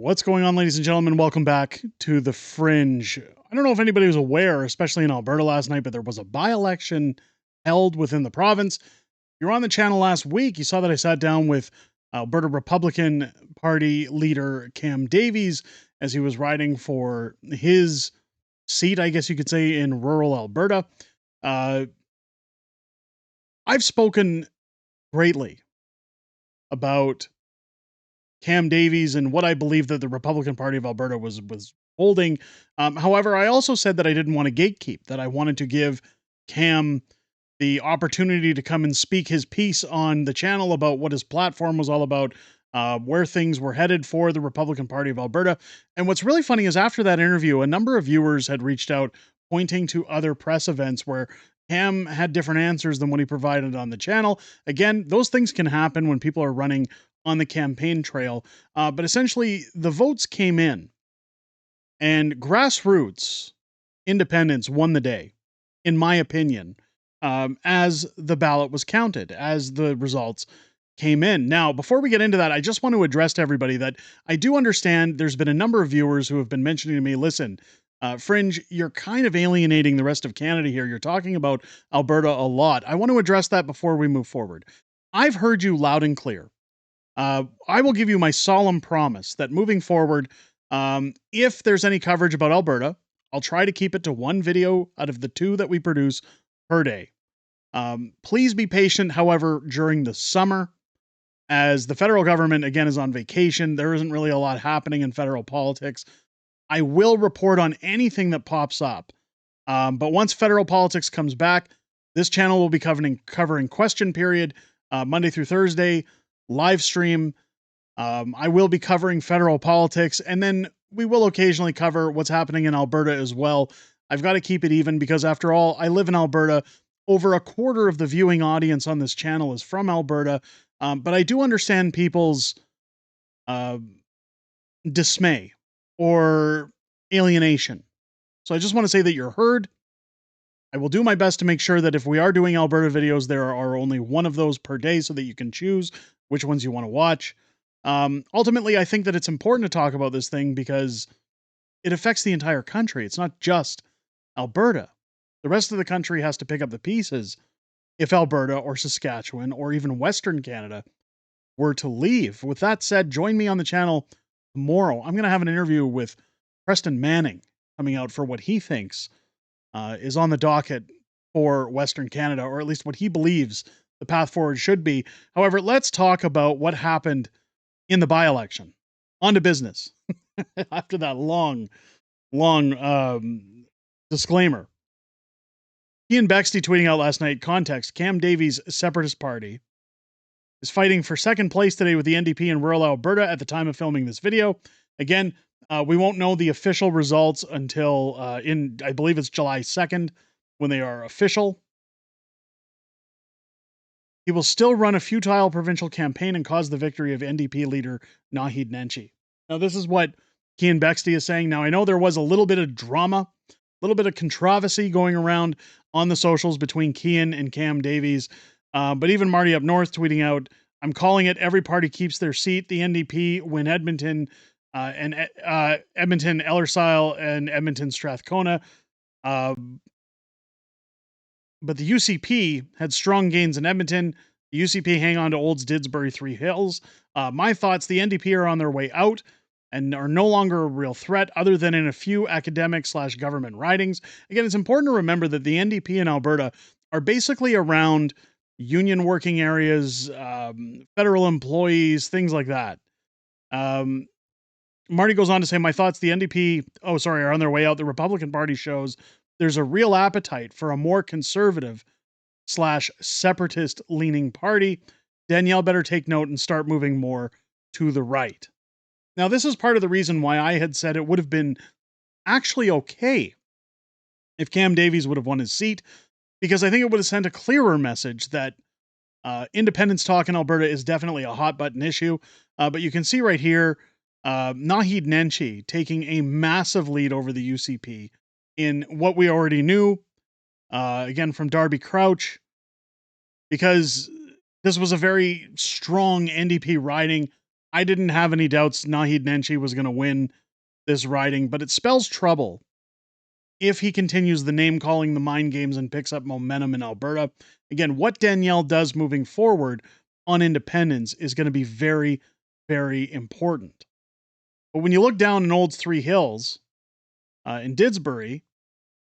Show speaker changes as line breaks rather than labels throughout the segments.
What's going on, ladies and gentlemen? Welcome back to the Fringe. I don't know if anybody was aware, especially in Alberta last night, but there was a by-election held within the province. If you were on the channel last week, you saw that I sat down with Alberta Republican Party leader Cam Davies as he was riding for his seat, I guess you could say, in rural Alberta. I've spoken greatly about Cam Davies and what I believe that the Republican Party of Alberta was holding. However, I also said that I didn't want to gatekeep, that I wanted to give Cam the opportunity to come and speak his piece on the channel about what his platform was all about, where things were headed for the Republican Party of Alberta. And what's really funny is after that interview, a number of viewers had reached out pointing to other press events where Cam had different answers than what he provided on the channel. Again, those things can happen when people are running on the campaign trail. But essentially, the votes came in, and Grassroots Independence won the day, in my opinion, as the ballot was counted, as the results came in. Now, before we get into that, I just want to address to everybody that I do understand there's been a number of viewers who have been mentioning to me, listen, Fringe, you're kind of alienating the rest of Canada here. You're talking about Alberta a lot. I want to address that before we move forward. I've heard you loud and clear. I will give you my solemn promise that moving forward, if there's any coverage about Alberta, I'll try to keep it to one video out of the two that we produce per day. Please be patient, however, during the summer, as the federal government, again, is on vacation. There isn't really a lot happening in federal politics. I will report on anything that pops up. But once federal politics comes back, this channel will be covering question period, Monday through Thursday, live stream. I will be covering federal politics, and then we will occasionally cover what's happening in Alberta as well. I've got to keep it even because, after all, I live in Alberta. Over a quarter of the viewing audience on this channel is from Alberta, but I do understand people's dismay or alienation. So I just want to say that you're heard. I will do my best to make sure that if we are doing Alberta videos, there are only one of those per day so that you can choose which ones you want to watch. Ultimately, I think that it's important to talk about this thing because it affects the entire country. It's not just Alberta. The rest of the country has to pick up the pieces if Alberta or Saskatchewan or even Western Canada were to leave. With that said, join me on the channel tomorrow. I'm going to have an interview with Preston Manning coming out for what he thinks is on the docket for Western Canada, or at least what he believes the path forward should be. However, let's talk about what happened in the by-election. On to business. After that long disclaimer. Ian Bexty tweeting out last night, context, Cam Davies' Separatist Party is fighting for second place today with the NDP in rural Alberta at the time of filming this video. Again, we won't know the official results until I believe it's July 2nd when they are official. He will still run a futile provincial campaign and cause the victory of NDP leader Naheed Nenshi. Now, this is what Ian Bexty is saying. Now, I know there was a little bit of drama, a little bit of controversy going around on the socials between Cian and Cam Davies. But even Marty up north tweeting out, I'm calling it every party keeps their seat. The NDP win Edmonton and Edmonton Ellersile and Edmonton Strathcona. But the UCP had strong gains in Edmonton. The UCP hang on to Olds, Didsbury, Three Hills. My thoughts, the NDP are on their way out and are no longer a real threat other than in a few academic/government ridings. Again, it's important to remember that the NDP in Alberta are basically around union working areas, federal employees, things like that. Marty goes on to say, my thoughts, the NDP, are on their way out. The Republican Party shows there's a real appetite for a more conservative/separatist leaning party. Danielle better take note and start moving more to the right. Now, this is part of the reason why I had said it would have been actually okay if Cam Davies would have won his seat, because I think it would have sent a clearer message that independence talk in Alberta is definitely a hot button issue. But you can see right here, Naheed Nenshi taking a massive lead over the UCP in what we already knew, again, from Darby Crouch, because this was a very strong NDP riding. I didn't have any doubts Naheed Nenshi was going to win this riding, but it spells trouble if he continues the name calling, the mind games, and picks up momentum in Alberta. Again, what Danielle does moving forward on independence is going to be very, very important. But when you look down in Olds Three Hills in Didsbury,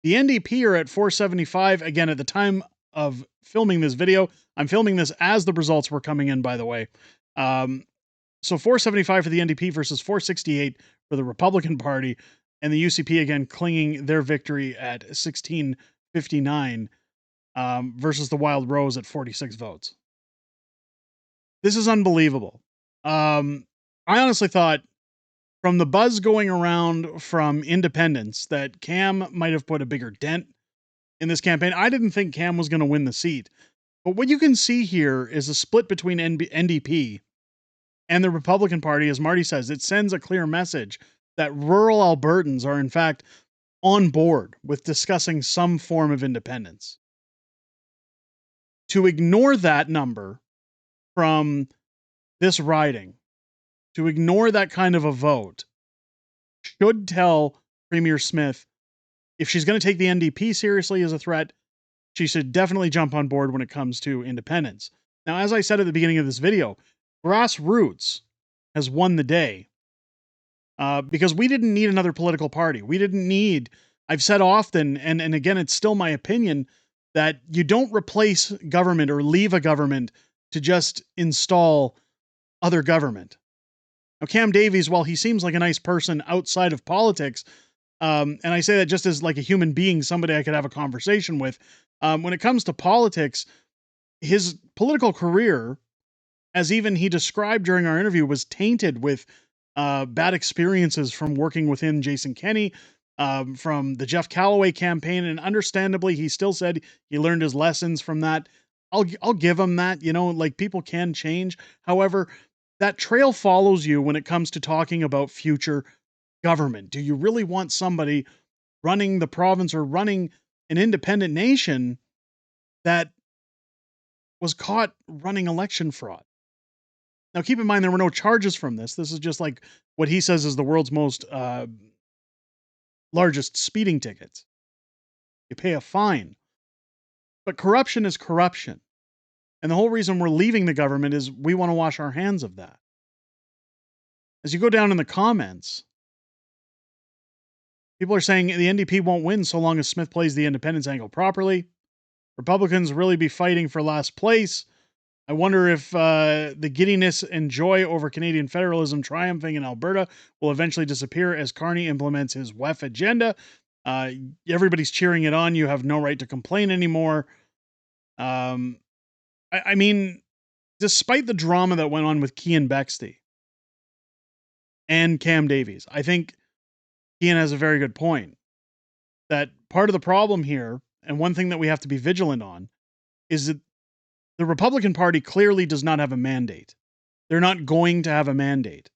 the NDP are at 475. Again, at the time of filming this video, I'm filming this as the results were coming in, by the way. So 475 for the NDP versus 468 for the Republican Party, and the UCP again clinging their victory at 1659 versus the Wild Rose at 46 votes. This is unbelievable. I honestly thought from the buzz going around from independents that Cam might have put a bigger dent in this campaign. I didn't think Cam was going to win the seat. But what you can see here is a split between NDP and the Republican Party. As Marty says, it sends a clear message that rural Albertans are in fact on board with discussing some form of independence. To ignore that number from this riding, to ignore that kind of a vote, should tell Premier Smith if she's going to take the NDP seriously as a threat, she should definitely jump on board when it comes to independence. Now, as I said at the beginning of this video, Grassroots has won the day because we didn't need another political party. We didn't need, I've said often, and again, it's still my opinion, that you don't replace government or leave a government to just install other government. Now, Cam Davies, while he seems like a nice person outside of politics, and I say that just as like a human being, somebody I could have a conversation with, when it comes to politics, his political career, as even he described during our interview, was tainted with bad experiences from working within Jason Kenney, from the Jeff Callaway campaign, and understandably, he still said he learned his lessons from that. I'll give him that, like people can change. However, that trail follows you when it comes to talking about future government. Do you really want somebody running the province or running an independent nation that was caught running election fraud? Now, keep in mind, there were no charges from this. This is just like what he says is the world's most largest speeding tickets. You pay a fine. But corruption is corruption. And the whole reason we're leaving the government is we want to wash our hands of that. As you go down in the comments, people are saying the NDP won't win so long as Smith plays the independence angle properly. Republicans really be fighting for last place. I wonder if the giddiness and joy over Canadian federalism triumphing in Alberta will eventually disappear as Carney implements his WEF agenda. Everybody's cheering it on. You have no right to complain anymore. I mean, despite the drama that went on with Cian Bexley and Cam Davies, I think Cian has a very good point. That part of the problem here, and one thing that we have to be vigilant on, is that the Republican Party clearly does not have a mandate. They're not going to have a mandate.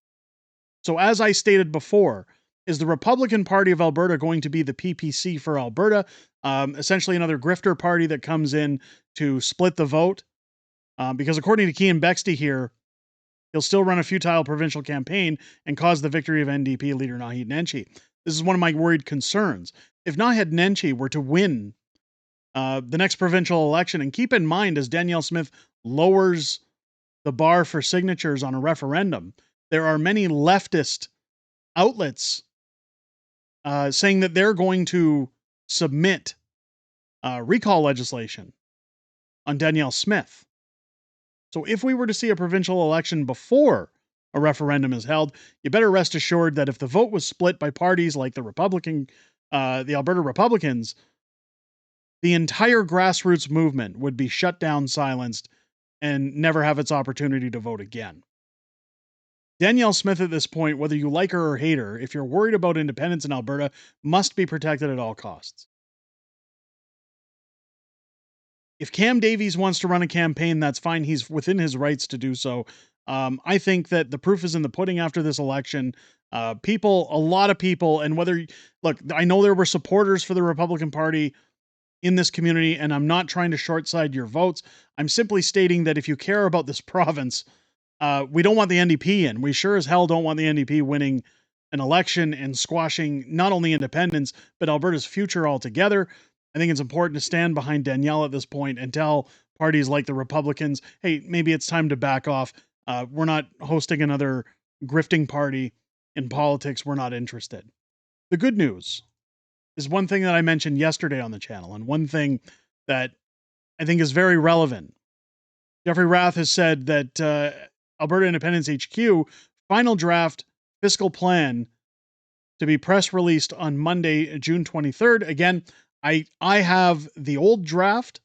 So as I stated before, is the Republican Party of Alberta going to be the PPC for Alberta? Essentially another grifter party that comes in to split the vote? Because according to Cian Bexley here, he'll still run a futile provincial campaign and cause the victory of NDP leader Naheed Nenshi. This is one of my worried concerns. If Naheed Nenshi were to win the next provincial election, and keep in mind, as Danielle Smith lowers the bar for signatures on a referendum, there are many leftist outlets saying that they're going to submit recall legislation on Danielle Smith. So if we were to see a provincial election before a referendum is held, you better rest assured that if the vote was split by parties like the Alberta Republicans, the entire grassroots movement would be shut down, silenced, and never have its opportunity to vote again. Danielle Smith at this point, whether you like her or hate her, if you're worried about independence in Alberta, must be protected at all costs. If Cam Davies wants to run a campaign, that's fine. He's within his rights to do so. I think that the proof is in the pudding after this election. A lot of people, and look, I know there were supporters for the Republican Party in this community, and I'm not trying to short side your votes. I'm simply stating that if you care about this province, We don't want the NDP in. We sure as hell don't want the NDP winning an election and squashing not only independence, but Alberta's future altogether. I think it's important to stand behind Danielle at this point and tell parties like the Republicans, hey, maybe it's time to back off. We're not hosting another grifting party in politics. We're not interested. The good news is one thing that I mentioned yesterday on the channel, and one thing that I think is very relevant. Jeffrey Rath has said that Alberta Independence HQ final draft fiscal plan to be press released on Monday, June 23rd. Again, I have the old draft.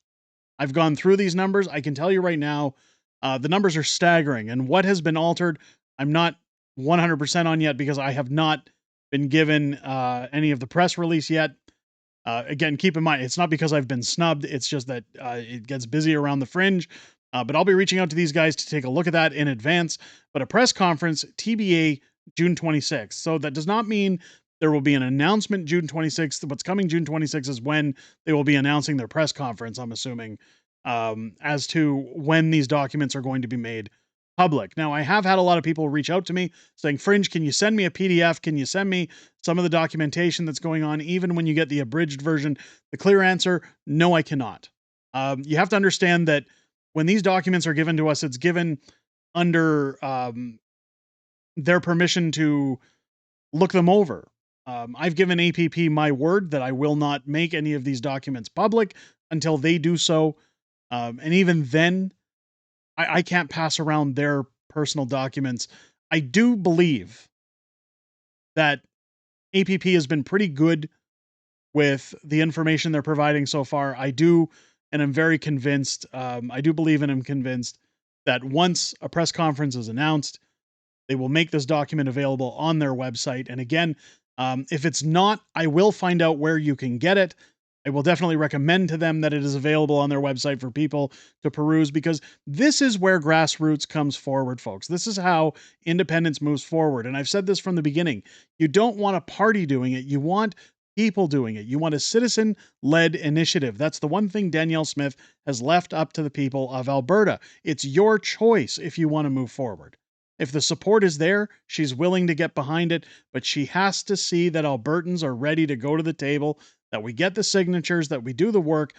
I've gone through these numbers. I can tell you right now, the numbers are staggering. And what has been altered, I'm not 100% on yet because I have not been given any of the press release yet. Again, keep in mind, it's not because I've been snubbed. It's just that it gets busy around the Fringe. But I'll be reaching out to these guys to take a look at that in advance. But a press conference, TBA, June 26th. So that does not mean there will be an announcement June 26th. What's coming June 26th is when they will be announcing their press conference, I'm assuming, as to when these documents are going to be made public. Now, I have had a lot of people reach out to me saying, Fringe, can you send me a PDF? Can you send me some of the documentation that's going on, even when you get the abridged version? The clear answer, no, I cannot. You have to understand that when these documents are given to us, it's given under their permission to look them over. I've given APP my word that I will not make any of these documents public until they do so. And even then, I can't pass around their personal documents. I do believe that APP has been pretty good with the information they're providing so far. I do, and I'm very convinced, I do believe and I'm convinced that once a press conference is announced, they will make this document available on their website. And again, if it's not, I will find out where you can get it. I will definitely recommend to them that it is available on their website for people to peruse, because this is where Grassroots comes forward, folks. This is how independence moves forward. And I've said this from the beginning. You don't want a party doing it. You want people doing it. You want a citizen-led initiative. That's the one thing Danielle Smith has left up to the people of Alberta. It's your choice if you want to move forward. If the support is there, she's willing to get behind it, but she has to see that Albertans are ready to go to the table, that we get the signatures, that we do the work,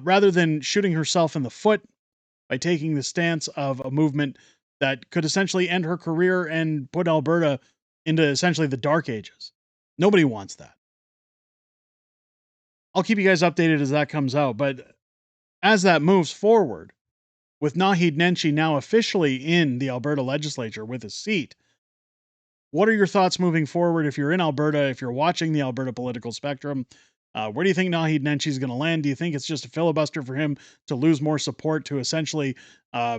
rather than shooting herself in the foot by taking the stance of a movement that could essentially end her career and put Alberta into essentially the dark ages. Nobody wants that. I'll keep you guys updated as that comes out, but as that moves forward, with Naheed Nenshi now officially in the Alberta legislature with a seat, what are your thoughts moving forward if you're in Alberta, if you're watching the Alberta political spectrum? Where do you think Naheed Nenshi is going to land? Do you think it's just a filibuster for him to lose more support to essentially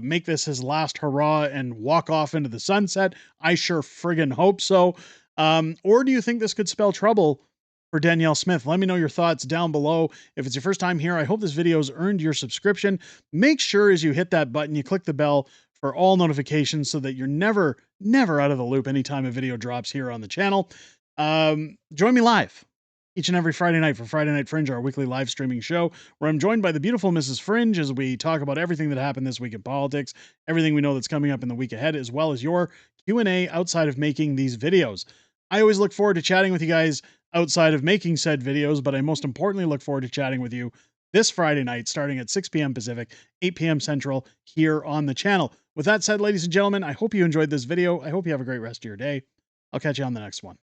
make this his last hurrah and walk off into the sunset? I sure friggin' hope so. Or do you think this could spell trouble for Danielle Smith? Let me know your thoughts down below. If it's your first time here, I hope this video has earned your subscription. Make sure as you hit that button, you click the bell for all notifications so that you're never out of the loop anytime a video drops here on the channel. Join me live each and every Friday night for Friday Night Fringe, our weekly live streaming show, where I'm joined by the beautiful Mrs. Fringe as we talk about everything that happened this week in politics, everything we know that's coming up in the week ahead, as well as your Q&A outside of making these videos. I always look forward to chatting with you guys outside of making said videos, but I most importantly look forward to chatting with you this Friday night, starting at 6 p.m. Pacific, 8 p.m. Central, here on the channel. With that said, ladies and gentlemen, I hope you enjoyed this video. I hope you have a great rest of your day. I'll catch you on the next one.